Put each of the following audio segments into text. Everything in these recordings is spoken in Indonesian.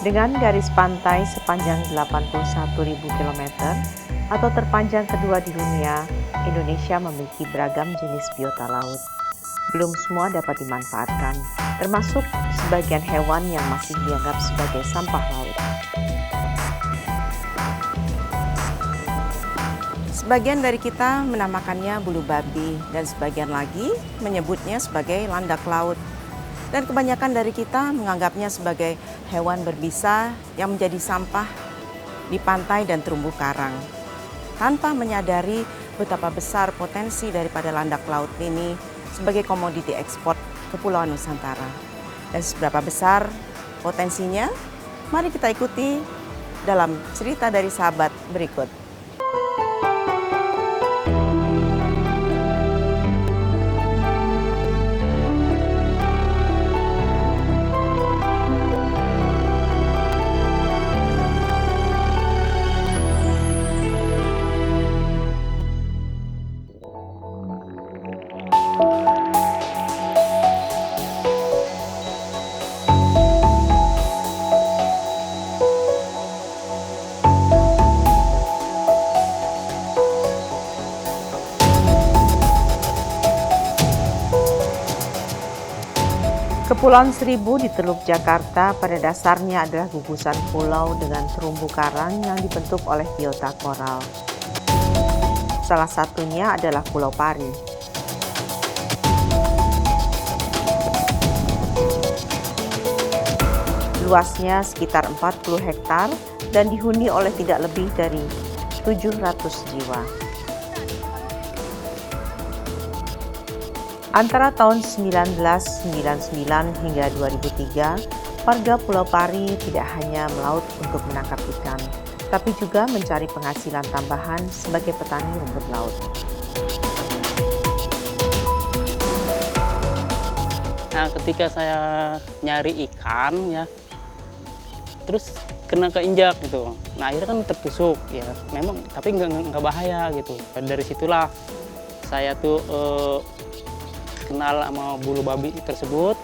Dengan garis pantai sepanjang 81.000 km atau terpanjang kedua di dunia, Indonesia memiliki beragam jenis biota laut. Belum semua dapat dimanfaatkan, termasuk sebagian hewan yang masih dianggap sebagai sampah laut. Sebagian dari kita menamakannya bulu babi dan sebagian lagi menyebutnya sebagai landak laut. Dan kebanyakan dari kita menganggapnya sebagai hewan berbisa yang menjadi sampah di pantai dan terumbu karang. Tanpa menyadari betapa besar potensi daripada landak laut ini sebagai komoditi ekspor Kepulauan Nusantara. Dan seberapa besar potensinya? Mari kita ikuti dalam cerita dari sahabat berikut. Kepulauan Seribu di Teluk Jakarta pada dasarnya adalah gugusan pulau dengan terumbu karang yang dibentuk oleh biota koral. Salah satunya adalah Pulau Pari. Luasnya sekitar 40 hektar dan dihuni oleh tidak lebih dari 700 jiwa. Antara tahun 1999 hingga 2003, warga Pulau Pari tidak hanya melaut untuk menangkap ikan, tapi juga mencari penghasilan tambahan sebagai petani rumput laut. Nah, ketika saya nyari ikan ya, terus kena keinjak gitu. Nah, akhirnya kan tertusuk ya. Memang tapi nggak bahaya gitu. Dari situlah saya tuh kenal sama bulu babi tersebut.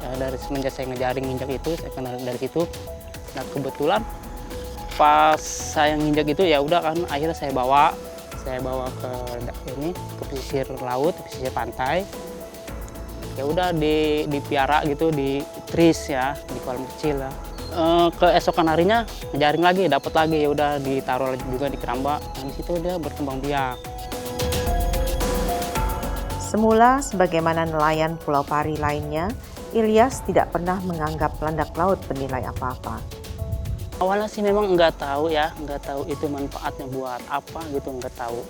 Ya, dari semenjak saya ngejaring nginjak itu, saya kenal dari situ. Nah, kebetulan pas saya nginjak itu ya udah kan akhirnya saya bawa ke pesisir laut, pesisir pantai. Ya udah dipiara gitu di tris ya, di kolam kecil ya. Keesokan harinya ngejaring lagi, dapat lagi, ya udah ditaruh juga di keramba. Nah, di situ dia berkembang biak. Semula sebagaimana nelayan Pulau Pari lainnya, Ilyas tidak pernah menganggap landak laut bernilai apa-apa. Awalnya sih memang nggak tahu itu manfaatnya buat apa gitu, nggak tahu.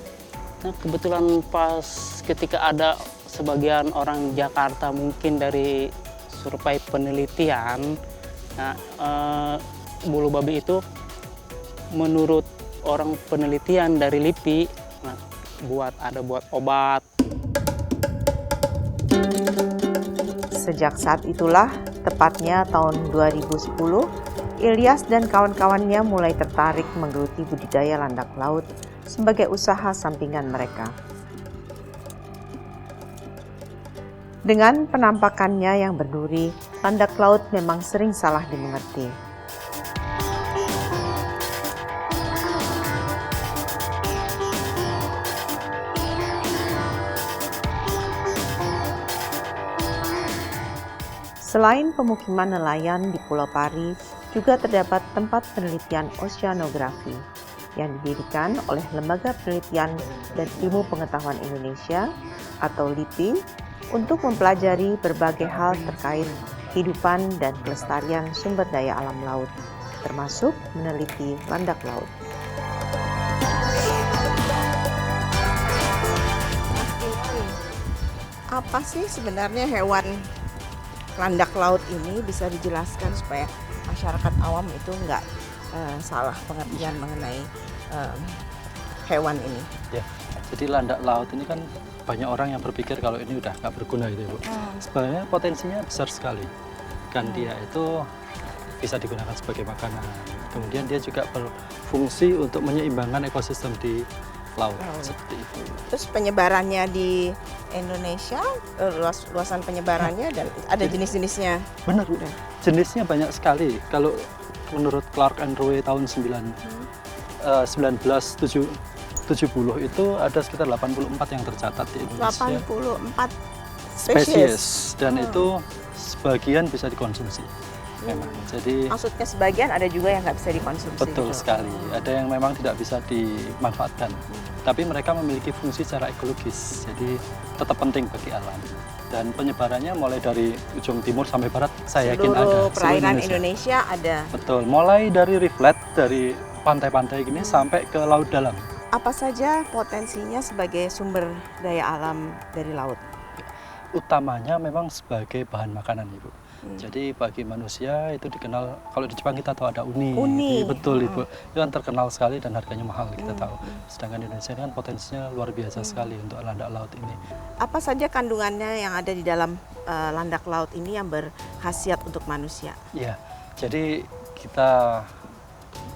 Nah, kebetulan pas ketika ada sebagian orang Jakarta mungkin dari survei penelitian, nah, bulu babi itu menurut orang penelitian dari LIPI, nah, buat obat. Sejak saat itulah, tepatnya tahun 2010, Ilyas dan kawan-kawannya mulai tertarik menggeluti budidaya landak laut sebagai usaha sampingan mereka. Dengan penampakannya yang berduri, landak laut memang sering salah dimengerti. Selain pemukiman nelayan di Pulau Pari, juga terdapat tempat penelitian oceanografi yang didirikan oleh Lembaga Penelitian dan Ilmu Pengetahuan Indonesia atau LIPI untuk mempelajari berbagai hal terkait kehidupan dan kelestarian sumber daya alam laut, termasuk meneliti landak laut. Apa sih sebenarnya hewan landak laut ini, bisa dijelaskan supaya masyarakat awam itu nggak salah pengertian mengenai hewan ini? Ya, jadi landak laut ini kan banyak orang yang berpikir kalau ini udah nggak berguna gitu ya, Bu. Sebenarnya potensinya besar sekali. Kan dia itu bisa digunakan sebagai makanan. Kemudian dia juga berfungsi untuk menyeimbangkan ekosistem di laut, seperti itu. Terus penyebarannya di Indonesia, luasan penyebarannya dan ada jenis-jenisnya? Benar, Bu. Jenisnya banyak sekali. Kalau menurut Clark and Rowe tahun 1970 itu ada sekitar 84 yang tercatat di Indonesia. 84 Spesies dan itu sebagian bisa dikonsumsi. Memang. Jadi maksudnya sebagian ada juga yang nggak bisa dikonsumsi. betul gitu. sekali. Ada yang memang tidak bisa dimanfaatkan. Tapi mereka memiliki fungsi secara ekologis. Jadi tetap penting bagi alam. Dan penyebarannya mulai dari ujung timur sampai barat saya yakin ada. Seluruh Seluruh perairan Indonesia ada. Betul. Mulai dari riflet dari pantai-pantai gini sampai ke laut dalam. Apa saja potensinya sebagai sumber daya alam dari laut? Utamanya memang sebagai bahan makanan, Ibu. Jadi bagi manusia itu dikenal, kalau di Jepang kita tahu ada uni. Uni. Betul Ibu. Itu kan terkenal sekali dan harganya mahal kita tahu. Sedangkan Indonesia ini kan potensinya luar biasa sekali untuk landak laut ini. Apa saja kandungannya yang ada di dalam landak laut ini yang berkhasiat untuk manusia? Iya. Jadi kita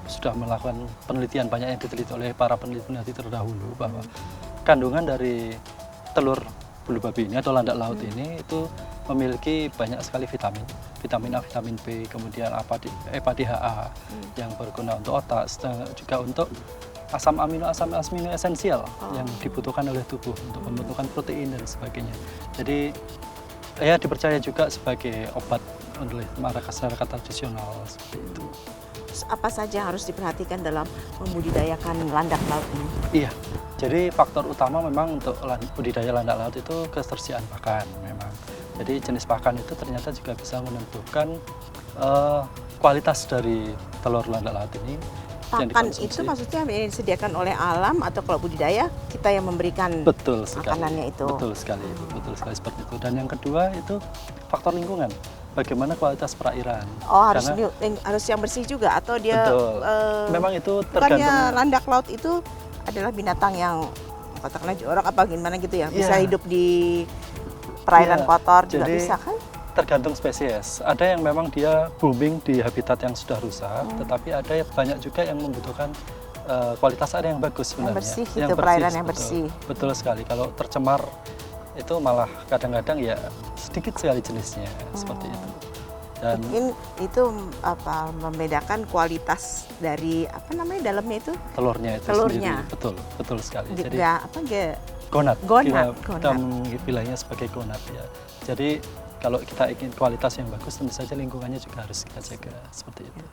sudah melakukan penelitian banyak yang diteliti oleh para peneliti terdahulu bahwa kandungan dari telur bulu babi ini atau landak laut ini itu memiliki banyak sekali vitamin A, vitamin B, kemudian EPA DHA yang berguna untuk otak, juga untuk asam amino esensial yang dibutuhkan oleh tubuh untuk membentukkan protein dan sebagainya. Jadi ya dipercaya juga sebagai obat oleh masyarakat tradisional seperti itu. Apa saja harus diperhatikan dalam membudidayakan landak laut ini? Iya, jadi faktor utama memang untuk budidaya landak laut itu ketersediaan pakan memang. Jadi jenis pakan itu ternyata juga bisa menentukan kualitas dari telur landak laut ini. yang Pakan dikonsumsi. itu maksudnya yang disediakan oleh alam atau kalau budidaya kita yang memberikan Betul sekali. makanannya itu? Betul sekali, betul sekali seperti itu. Dan yang kedua itu faktor lingkungan. Bagaimana kualitas perairan? Oh harus Karena, harus yang bersih juga atau dia betul. Memang itu bukannya tergantung. landak laut itu adalah binatang yang katakanlah jorok apa gimana gitu ya, bisa Iya. hidup di perairan Iya, kotor juga jadi bisa kan? Tergantung spesies. Ada yang memang dia booming di habitat yang sudah rusak, tetapi ada banyak juga yang membutuhkan kualitas air yang bagus sebenarnya. bersih gitu, perairan yang bersih. Betul sekali. Kalau tercemar itu malah kadang-kadang ya sedikit sekali jenisnya seperti itu. Dan Mungkin itu apa membedakan kualitas dari apa namanya dalamnya itu telurnya itu Telurnya. sendiri. Betul, betul sekali. Jadi juga apa gonat. Gonat, Kita bilangnya sebagai gonat ya. Jadi kalau kita ingin kualitas yang bagus, tentu saja lingkungannya juga harus kita jaga seperti itu.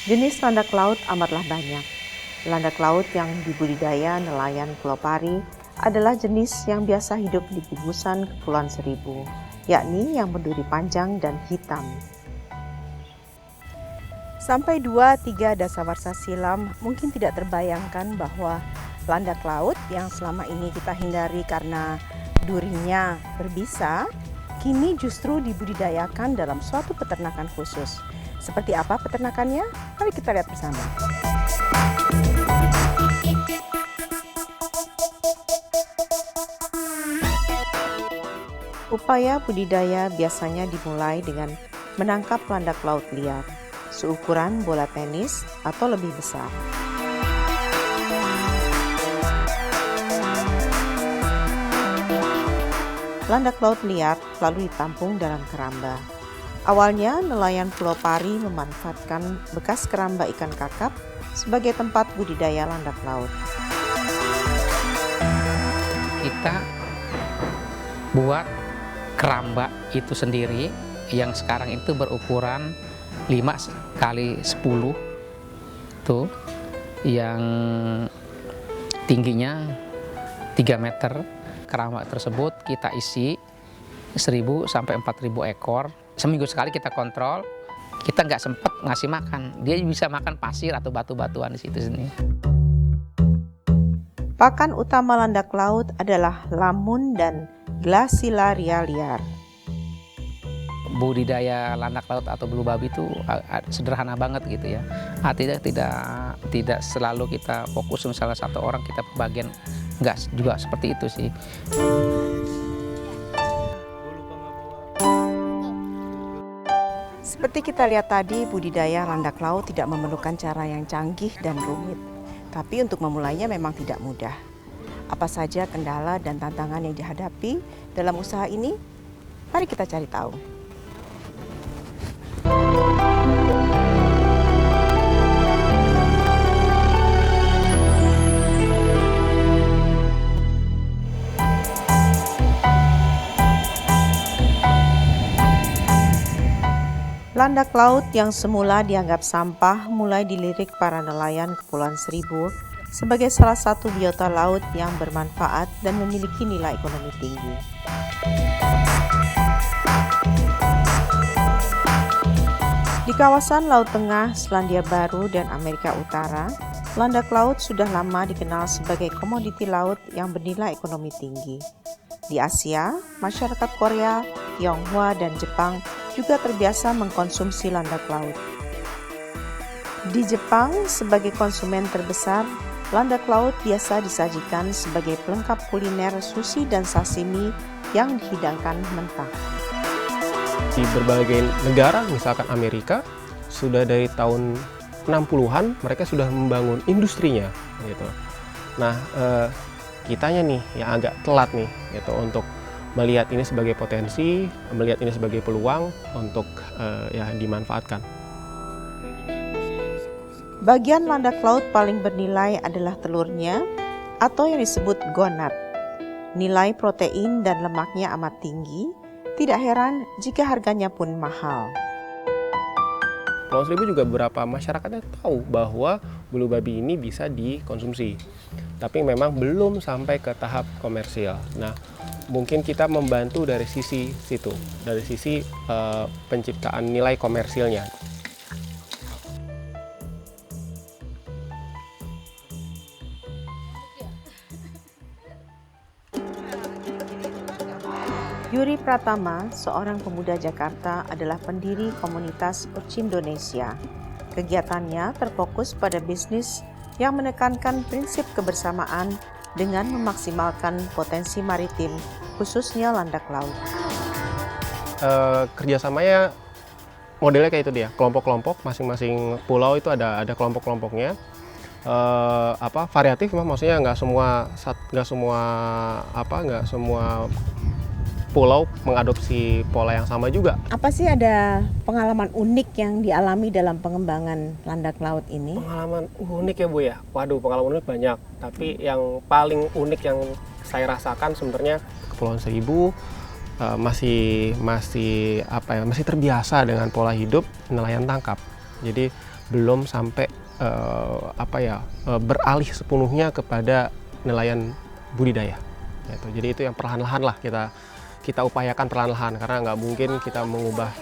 Jenis landak laut amatlah banyak. Landak laut yang dibudidaya nelayan Pulau Pari adalah jenis yang biasa hidup di gugusan Kepulauan Seribu, yakni yang berduri panjang dan hitam. Sampai 2-3 dasawarsa silam mungkin tidak terbayangkan bahwa landak laut yang selama ini kita hindari karena durinya berbisa, kini justru dibudidayakan dalam suatu peternakan khusus. Seperti apa peternakannya? Mari kita lihat bersama. Upaya budidaya biasanya dimulai dengan menangkap landak laut liar, seukuran bola tenis atau lebih besar. Landak laut liar lalu ditampung dalam keramba. Awalnya nelayan Pulau Pari memanfaatkan bekas keramba ikan kakap sebagai tempat budidaya landak laut. Kita buat keramba itu sendiri yang sekarang itu berukuran 5 kali 10 tuh, yang tingginya 3 meter. Keramba tersebut kita isi 1.000 sampai 4.000 ekor. Seminggu sekali kita kontrol. Kita nggak sempat ngasih makan. Dia bisa makan pasir atau batu-batuan di situ sini. Pakan utama landak laut adalah lamun dan Glacilaria liar. Budidaya landak laut atau bulu babi itu sederhana banget gitu ya. Tidak selalu kita fokus misalnya satu orang kita bagian, enggak juga seperti itu sih. Seperti kita lihat tadi, budidaya landak laut tidak memerlukan cara yang canggih dan rumit. Tapi untuk memulainya memang tidak mudah. Apa saja kendala dan tantangan yang dihadapi dalam usaha ini? Mari kita cari tahu. Landak laut yang semula dianggap sampah mulai dilirik para nelayan Kepulauan Seribu sebagai salah satu biota laut yang bermanfaat dan memiliki nilai ekonomi tinggi. Di kawasan Laut Tengah, Selandia Baru, dan Amerika Utara, landak laut sudah lama dikenal sebagai komoditi laut yang bernilai ekonomi tinggi. Di Asia, masyarakat Korea, Tionghoa, dan Jepang juga terbiasa mengkonsumsi landak laut. Di Jepang, sebagai konsumen terbesar, landak laut biasa disajikan sebagai pelengkap kuliner sushi dan sashimi yang dihidangkan mentah. Di berbagai negara, misalkan Amerika, sudah dari tahun 60-an mereka sudah membangun industrinya gitu. Nah, kitanya nih yang agak telat nih gitu untuk melihat ini sebagai potensi, melihat ini sebagai peluang untuk ya dimanfaatkan. Bagian landak laut paling bernilai adalah telurnya atau yang disebut gonad. Nilai protein dan lemaknya amat tinggi, tidak heran jika harganya pun mahal. Kepulauan Seribu juga beberapa masyarakatnya tahu bahwa bulu babi ini bisa dikonsumsi, tapi memang belum sampai ke tahap komersil. Nah, mungkin kita membantu dari sisi situ, dari sisi penciptaan nilai komersilnya. Yuri Pratama, seorang pemuda Jakarta, adalah pendiri komunitas Urchin Indonesia. Kegiatannya terfokus pada bisnis yang menekankan prinsip kebersamaan dengan memaksimalkan potensi maritim, khususnya landak laut. Kerjasamanya modelnya kayak itu dia, kelompok-kelompok, masing-masing pulau itu ada kelompok-kelompoknya. Variatif, maksudnya nggak semua pulau mengadopsi pola yang sama juga. Apa sih ada pengalaman unik yang dialami dalam pengembangan landak laut ini? Pengalaman unik ya Bu ya? Waduh, pengalaman unik banyak. Tapi yang paling unik yang saya rasakan sebenarnya Kepulauan Seribu masih terbiasa dengan pola hidup nelayan tangkap. Jadi belum sampai beralih sepenuhnya kepada nelayan budidaya. Gitu. Jadi itu yang perlahan-lahan lah kita upayakan perlahan-lahan, karena nggak mungkin kita mengubah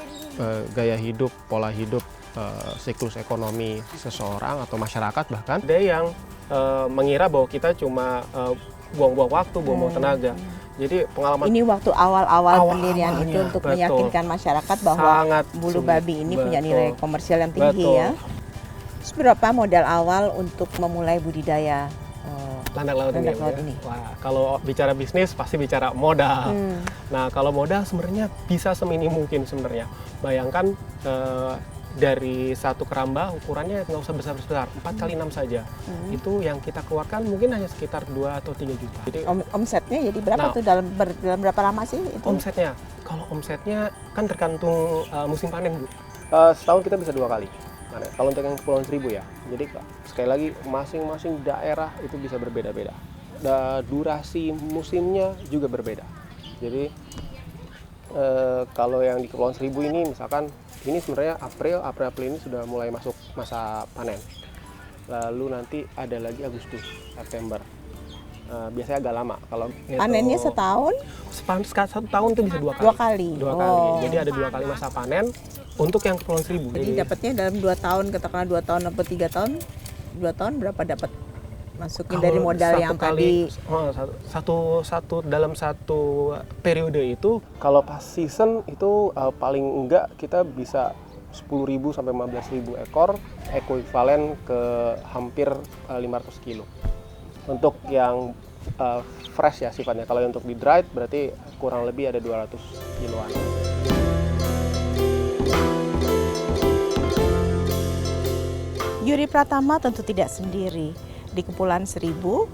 gaya hidup, pola hidup, siklus ekonomi seseorang atau masyarakat bahkan. Ada yang mengira bahwa kita cuma buang-buang waktu, buang-buang tenaga. Jadi pengalaman ini waktu awal-awal pendirian itu untuk betul, meyakinkan masyarakat bahwa sangat bulu sulit. babi ini punya Betul. nilai komersial yang tinggi Betul. ya. Seberapa modal awal untuk memulai budidaya landak laut ini? Wah, kalau bicara bisnis pasti bicara modal. Nah, kalau modal sebenarnya bisa seminim mungkin sebenarnya. Bayangkan dari satu keramba ukurannya nggak usah besar-besar, 4x6 saja. Itu yang kita keluarkan mungkin hanya sekitar 2 atau 3 juta. Jadi Omsetnya jadi berapa Nah, tuh dalam berapa lama sih itu? omsetnya, kalau omsetnya kan tergantung musim panen Bu. Setahun kita bisa 2 kali. Nah, kalau untuk yang Kepulauan Seribu ya, jadi sekali lagi masing-masing daerah itu bisa berbeda-beda. Durasi musimnya juga berbeda. Jadi kalau yang di Kepulauan Seribu ini misalkan ini sebenarnya April ini sudah mulai masuk masa panen. Lalu nanti ada lagi Agustus, September. Biasanya agak lama. Kalau Panennya setahun? Satu tahun itu bisa 2 kali. 2 kali. Dua kali. Jadi ada 2 kali masa panen untuk yang Kepulauan Seribu. Jadi dapatnya dalam 2 tahun, katakanlah 2 tahun atau 3 tahun. 2 tahun berapa dapat masuknya dari modal yang tadi? Dalam satu periode itu, kalau pas season itu paling enggak kita bisa 10.000 sampai 15.000 ekor, ekuivalen ke hampir 500 kilo. Untuk yang fresh ya sifatnya. Kalau untuk di dried berarti kurang lebih ada 200 kiloan. Yuri Pratama tentu tidak sendiri. Di Kepulauan Seribu,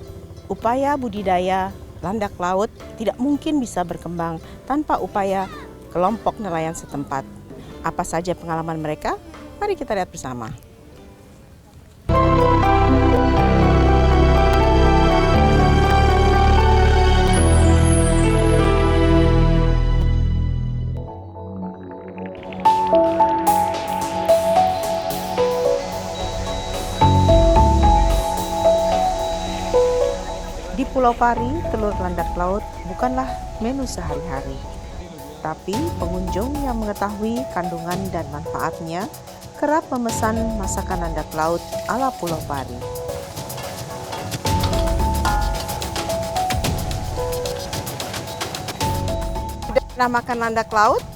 upaya budidaya landak laut tidak mungkin bisa berkembang tanpa upaya kelompok nelayan setempat. Apa saja pengalaman mereka? Mari kita lihat bersama. Pulau Pari, telur landak laut bukanlah menu sehari-hari. Tapi pengunjung yang mengetahui kandungan dan manfaatnya kerap memesan masakan landak laut ala Pulau Pari. Sudah pernah makan landak laut?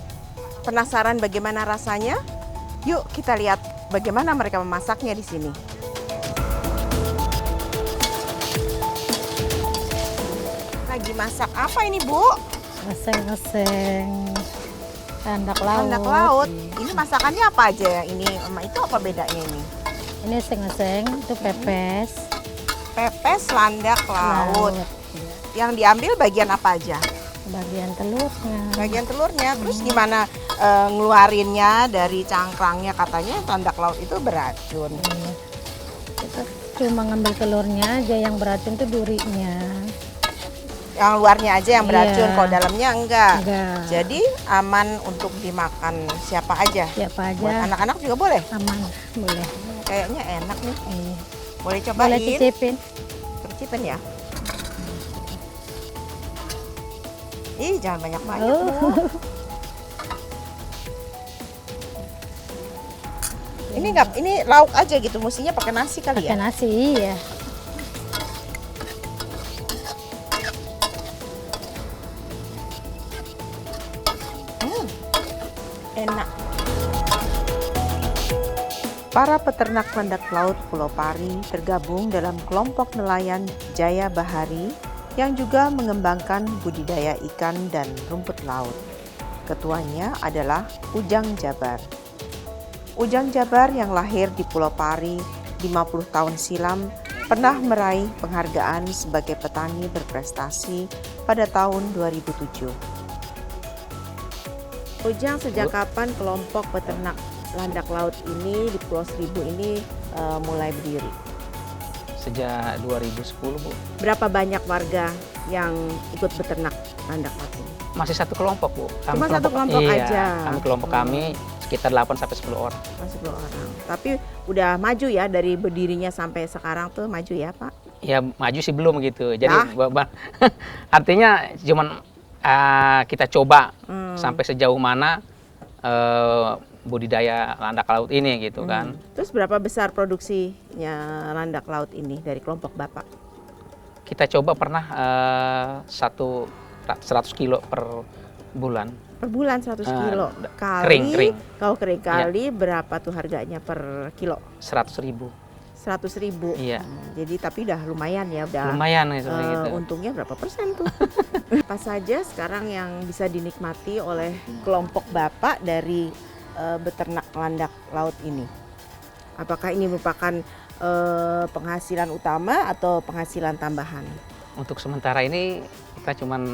Penasaran bagaimana rasanya? Yuk kita lihat bagaimana mereka memasaknya di sini. Lagi masak apa ini, Bu? Oseng-oseng landak laut. Landak laut. Ini masakannya apa aja ya? Ini sama itu apa bedanya ini? Ini oseng-oseng, itu pepes. Pepes landak laut. Yang diambil bagian apa aja? Bagian telurnya. Bagian telurnya. Terus gimana ngeluarinnya dari cangkrangnya? Katanya landak laut itu beracun. Kita cuma ngambil telurnya aja, yang beracun itu durinya. Yang luarnya aja yang beracun, Iya. kalau dalamnya enggak. Enggak. Jadi aman untuk dimakan siapa aja. Siapa Buat aja anak-anak juga boleh. aman, boleh. Kayaknya enak nih. Iya. Boleh cobain. Boleh cicipin. Cicipin ya. Ih, jangan banyak-banyak, Oh. Bu. Ini enggak, ini lauk aja gitu, mestinya pakai nasi kali Pakai ya. nasi, iya. Enak. Para peternak landak laut Pulau Pari tergabung dalam kelompok nelayan Jaya Bahari yang juga mengembangkan budidaya ikan dan rumput laut. Ketuanya adalah Ujang Jabar. Ujang Jabar yang lahir di Pulau Pari 50 tahun silam pernah meraih penghargaan sebagai petani berprestasi pada tahun 2007. Ujang, sejak kapan kelompok peternak landak laut ini di Pulau Seribu ini mulai berdiri? Sejak 2010, Bu. Berapa banyak warga yang ikut beternak landak laut ini? Masih satu kelompok, Bu. Cuma satu kelompok iya, aja. Kelompok kami sekitar 8 sampai 10 orang. Masih 10 orang. Tapi udah maju ya dari berdirinya sampai sekarang tuh maju ya, Pak? Ya maju sih belum gitu. Jadi Nah. artinya cuman kita coba Hmm. sampai sejauh mana budidaya landak laut ini gitu kan. Terus berapa besar produksinya landak laut ini dari kelompok Bapak? Kita coba pernah 100 kilo per bulan. Per bulan 100 kilo. Kali, kering. Kalau kering kali berapa tuh harganya per kilo? 100.000. 100.000. Iya. Jadi tapi udah lumayan ya, udah. Lumayan gitu. Untungnya berapa persen tuh? Apa saja sekarang yang bisa dinikmati oleh kelompok Bapak dari beternak landak laut ini? Apakah ini merupakan penghasilan utama atau penghasilan tambahan? Untuk sementara ini kita cuman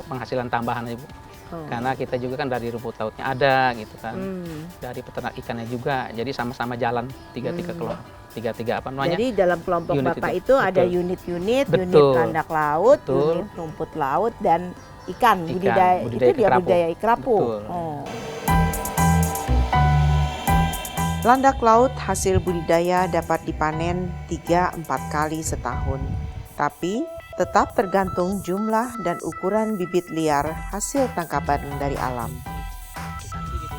penghasilan tambahan aja, Bu. Oh. Karena kita juga kan dari rumput lautnya ada gitu kan. Hmm. Dari peternak ikannya juga. Jadi sama-sama jalan tiga apa namanya? Jadi dalam kelompok Unit Bapak itu. itu ada Betul. unit-unit, unit Betul. landak laut, Betul. unit rumput laut dan ikan. Budidaya Itu dia kerapu. budidaya kerapu. Betul. Oh. Landak laut hasil budidaya dapat dipanen 3-4 kali setahun. Tapi tetap tergantung jumlah dan ukuran bibit liar hasil tangkapan dari alam.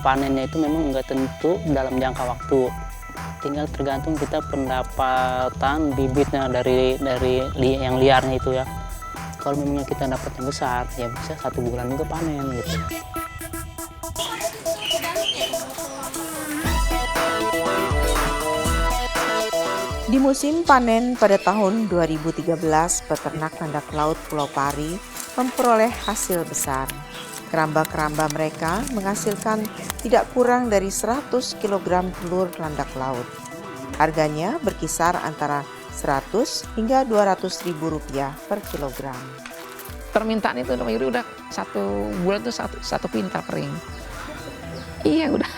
Panennya itu memang nggak tentu dalam jangka waktu. Tinggal tergantung kita pendapatan bibitnya dari yang liarnya itu ya. Kalau memangnya kita dapatnya besar, ya bisa 1 bulan juga panen gitu. Di musim panen pada tahun 2013, peternak landak laut Pulau Pari memperoleh hasil besar. Keramba-keramba mereka menghasilkan tidak kurang dari 100 kg telur landak laut. Harganya berkisar antara 100 hingga 200 ribu rupiah per kilogram. Permintaan itu udah 1 bulan itu satu pintal kering. Iya udah.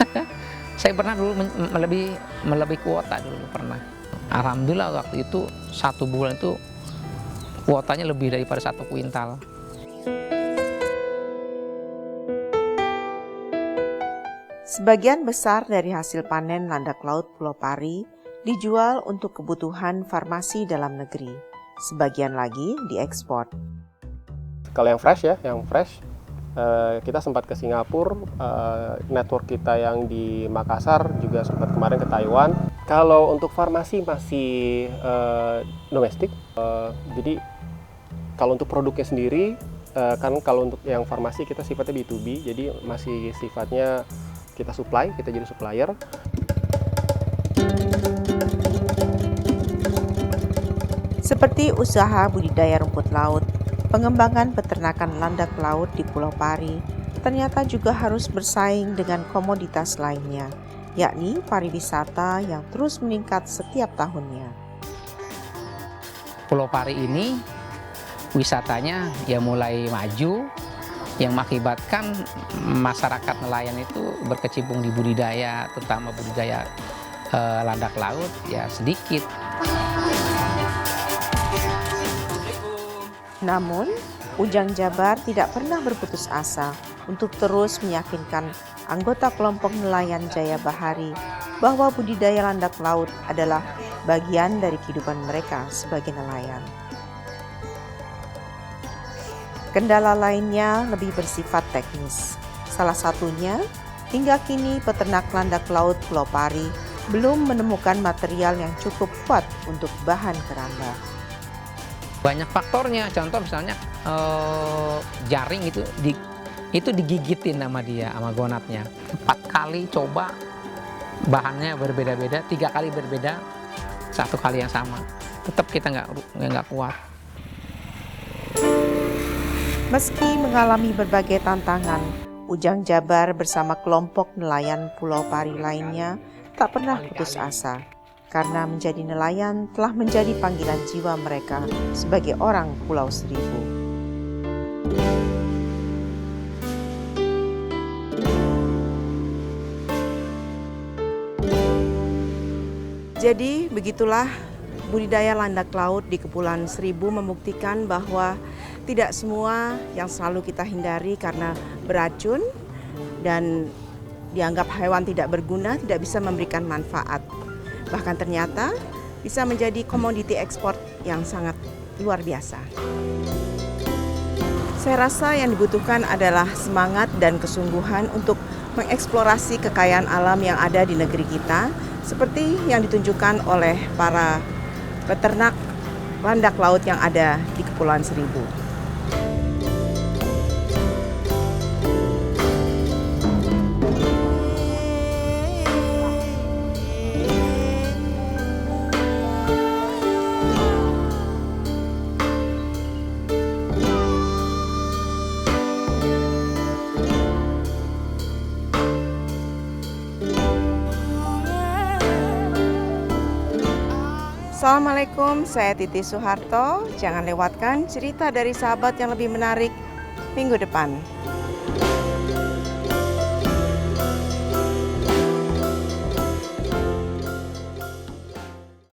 Saya pernah dulu melebihi kuota dulu pernah. Alhamdulillah waktu itu 1 bulan itu kuotanya lebih daripada 1 kuintal. Sebagian besar dari hasil panen landak laut Pulau Pari dijual untuk kebutuhan farmasi dalam negeri. sebagian lagi diekspor. Kalau yang fresh kita sempat ke Singapura, network kita yang di Makassar juga sempat kemarin ke Taiwan. Kalau untuk farmasi masih domestik, jadi kalau untuk produknya sendiri, kan kalau untuk yang farmasi kita sifatnya B2B, jadi masih sifatnya kita supply, kita jadi supplier. Seperti usaha budidaya rumput laut, pengembangan peternakan landak laut di Pulau Pari ternyata juga harus bersaing dengan komoditas lainnya, yakni pariwisata yang terus meningkat setiap tahunnya. Pulau Pari ini wisatanya ya mulai maju, yang mengakibatkan masyarakat nelayan itu berkecimpung di budidaya, terutama budidaya landak laut ya sedikit. Namun, Ujang Jabar tidak pernah berputus asa untuk terus meyakinkan anggota kelompok nelayan Jaya Bahari bahwa budidaya landak laut adalah bagian dari kehidupan mereka sebagai nelayan. Kendala lainnya lebih bersifat teknis. Salah satunya, hingga kini peternak landak laut Pulau Pari belum menemukan material yang cukup kuat untuk bahan keramba. Banyak faktornya, contoh misalnya jaring itu digigitin sama dia, sama gonatnya. 4 kali coba, bahannya berbeda-beda, 3 kali berbeda, 1 kali yang sama. Tetap kita nggak kuat. Meski mengalami berbagai tantangan, Ujang Jabar bersama kelompok nelayan Pulau Pari lainnya tak pernah putus asa. Karena menjadi nelayan telah menjadi panggilan jiwa mereka sebagai orang Pulau Seribu. Jadi begitulah budidaya landak laut di Kepulauan Seribu membuktikan bahwa tidak semua yang selalu kita hindari karena beracun dan dianggap hewan tidak berguna tidak bisa memberikan manfaat. Bahkan ternyata bisa menjadi komoditi ekspor yang sangat luar biasa. Saya rasa yang dibutuhkan adalah semangat dan kesungguhan untuk mengeksplorasi kekayaan alam yang ada di negeri kita, seperti yang ditunjukkan oleh para peternak landak laut yang ada di Kepulauan Seribu. Assalamualaikum, saya Titi Soeharto. Jangan lewatkan cerita dari sahabat yang lebih menarik minggu depan.